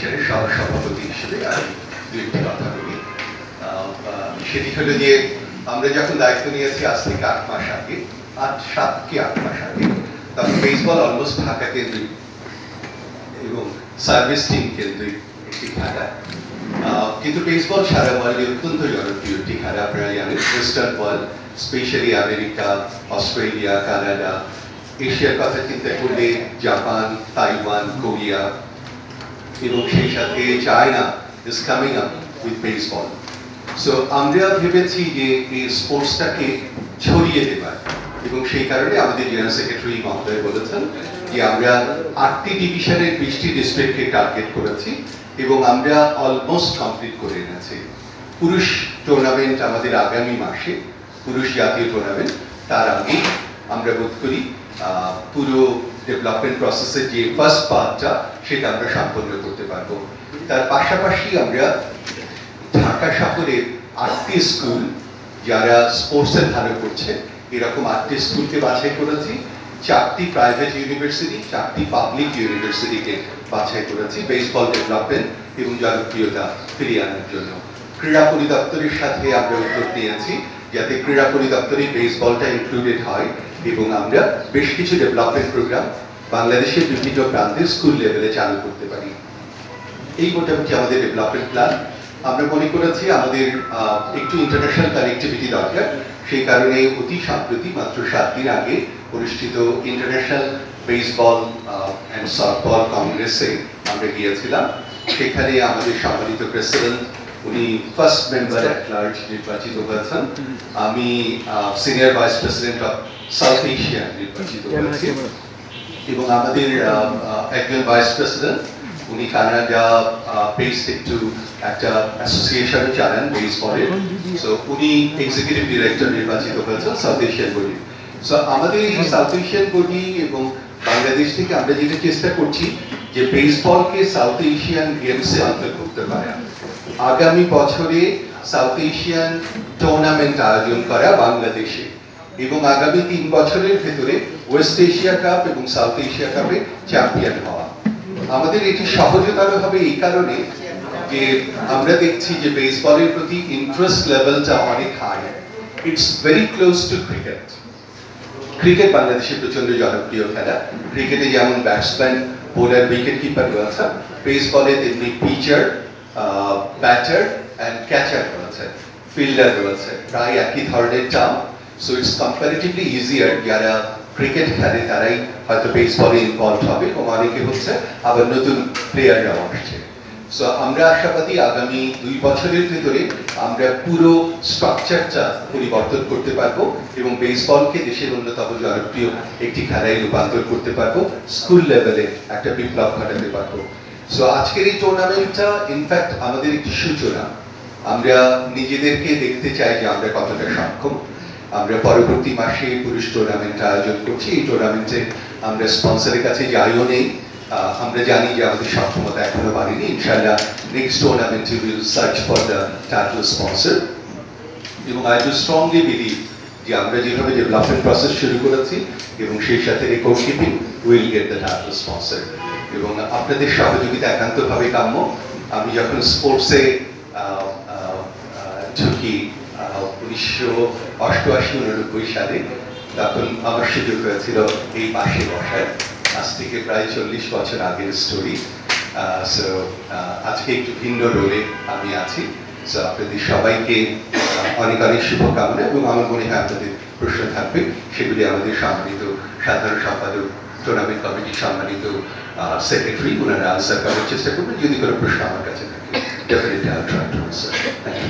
ফেডারেশনের সহসভাপতি হিসেবে আমি দুই একটি কথা বলি। সেটি হলো যে আমরা যখন দায়িত্ব নিয়েছি আজ থেকে 8 মাস আগে, 7 কি 8 মাস আগে, তখন বেসবল অলমোস্ট ঢাকা কেন্দ্রিক এবং সার্ভিস টিম কেন্দ্রিক একটি খেলা। কিন্তু বেসবল সারা ওয়ার্ল্ডে অত্যন্ত জনপ্রিয় একটি খেলা। আপনারা জানেন western world, specially America, Australia, Canada, এশিয়ার কথা চিন্তা করলে জাপান, তাইওয়ান, কোরিয়া এবং সেই সাথে China is coming up with baseball. So আমরা ভেবেছি যে এই স্পোর্টসটাকে ছড়িয়ে দেবার, এবং সেই কারণে আমাদের জেনারেল সেক্রেটারি মহোদয় বলেছেন যে আমরা 8টি ডিভিশনের 20টি ডিস্ট্রিক্টকে টার্গেট করেছি এবং আমরা অলমোস্ট কমপ্লিট করে এনেছি। পুরুষ টুর্নামেন্ট আমাদের আগামী মাসে, পুরুষ জাতীয় টুর্নামেন্ট, তার আগে আমরা বোধ করি পুরো ডেভেলপমেন্ট প্রসেসের যে ফার্স্ট পার্টটা সেটা আমরা সম্পন্ন করতে পারবো। তার পাশাপাশি আমরা ঢাকা শহরের 8টি স্কুল যারা স্পোর্টসে ভালো করছে এরকম 8টি স্কুলকে বাছাই করেছি, 4টি প্রাইভেট ইউনিভার্সিটি, 4টি পাবলিক ইউনিভার্সিটিকে বাছাই করেছি বেসবল ডেভেলপমেন্ট এবং জনপ্রিয়তা ফিরিয়ে আনার জন্য। ক্রীড়া পরিদপ্তরের সাথে আমরা উদ্যোগ নিয়েছি যাতে ক্রীড়া পরিদপ্তরে বেসবলটা ইনক্লুডেড হয় এবং আমরা বেশ কিছু ডেভেলপমেন্ট প্রোগ্রাম বাংলাদেশের বিভিন্ন প্রান্তে স্কুল লেভেলে চালু করতে পারি। এই মোটামুটি আমাদের ডেভেলপমেন্ট প্ল্যান। আমরা মনে করেছি আমাদের একটু ইন্টারন্যাশনাল কানেক্টিভিটি দরকার, সেই কারণে অতি সম্প্রতি মাত্র 7 দিন আগে অনুষ্ঠিত ইন্টারন্যাশনাল বেসবল অ্যান্ড সফটবল কংগ্রেসে আমরা গিয়েছিলাম। সেখানে আমাদের সম্মানিত প্রেসিডেন্ট, উনি ফার্স্ট মেম্বার অ্যাট লার্জ নির্বাচিত হয়েছেন, আমি senior vice president of south Asia নির্বাচিত হয়েছি, এবং আমাদের একজন ভাইস প্রেসিডেন্ট উনি কানাডা বেসড একটু একটা অ্যাসোসিয়েশন চালান বেসবলের, সো উনি এক্সিকিউটিভ ডিরেক্টর নির্বাচিত হয়েছেন সাউথ এশিয়ান বডি। সো আমাদের এই সাউথ এশিয়ান বডি এবং বাংলাদেশ থেকে আমরা যেটা চেষ্টা করছি যে বেসবলকে সাউথ এশিয়ান গেমসে অন্তর্ভুক্ত করা, আগামী বছরে সাউথ এশিয়ান টুর্নামেন্ট আয়োজন করা বাংলাদেশে, এবং আগামী 3 বছরের ভেতরে ওয়েস্ট এশিয়া কাপ এবং সাউথ এশিয়া কাপে চ্যাম্পিয়ন হওয়া। আমাদের এটি সহজতর হবে এই কারণে যে আমরা দেখছি যে বেসবলের প্রতি ইন্টারেস্ট লেভেলটা অনেক high. It's very close to cricket. Cricket বাংলাদেশের প্রচন্ড জনপ্রিয় খেলা। ক্রিকেটে যেমন ব্যাটসম্যান, বোলার, উইকেট কিপার রয়েছে, বেসবলে তেমনি পিচার, ব্যাটার অ্যান্ড ক্যাচার রয়েছে, ফিল্ডার রয়েছে, প্রায় একই ধরনের term. So it's comparatively easier যারা ক্রিকেট খেলে তারাই হয়তো বেসবলে ইনভলভ হবে, এবং অনেকে হচ্ছে আবার নতুন প্লেয়াররাও আসছে। সো আমরা আশাবাদী আগামী 2 বছরের ভিতরে আমরা পুরো স্ট্রাকচারটা পরিবর্তন করতে পারবো এবং বেসবলকে দেশের অন্যতম জনপ্রিয় একটি খেলায় রূপান্তর করতে পারবো, স্কুল লেভেলে একটা বিপ্লব ঘটাতে পারবো। সো আজকের এই টুর্নামেন্টটা ইনফ্যাক্ট আমাদের একটি সূচনা। আমরা নিজেদেরকে দেখতে চাই যে আমরা কতটা সক্ষম। আমরা পরবর্তী মাসে পুরুষ টুর্নামেন্ট আয়োজন করছি। এই টুর্নামেন্টে আমরা স্পন্সরের কাছে যাইও নেই, আমরা জানি যে আমাদের সক্ষমতা এখনো বাড়েনি। ইনশাআল্লাহ নেক্সট টুর্নামেন্টে will search for the title sponsor, এবং আই ডু স্ট্রংলি বিলিভ যে আমরা যেভাবে ডেভেলপমেন্ট প্রসেস শুরু করেছি এবং সেই সাথে record keeping, will get the title sponsor, এবং আপনাদের সহযোগিতা একান্তভাবে কাম্য। আমি যখন স্পোর্টসে ঢুকি 1988-89 সালে, তখন আমার সুযোগ হয়েছিল এই পাশে বসার। আজ থেকে প্রায় 40 বছর আগের স্টোরি। সো আজকে একটু ভিন্ন রোলে আমি আছি। সো আপনাদের সবাইকে অনেক অনেক শুভকামনা, এবং আমার মনে হয় আপনাদের প্রশ্ন থাকবে, সেগুলি আমাদের সম্মানিত সাধারণ সম্পাদক, টুর্নামেন্ট কমিটির সম্মানিত সেক্রেটারি, ওনারা আনসার করার চেষ্টা করবেন। যদি কোনো প্রশ্ন আমার কাছে থাকে, definitely I will try to answer. Thank you.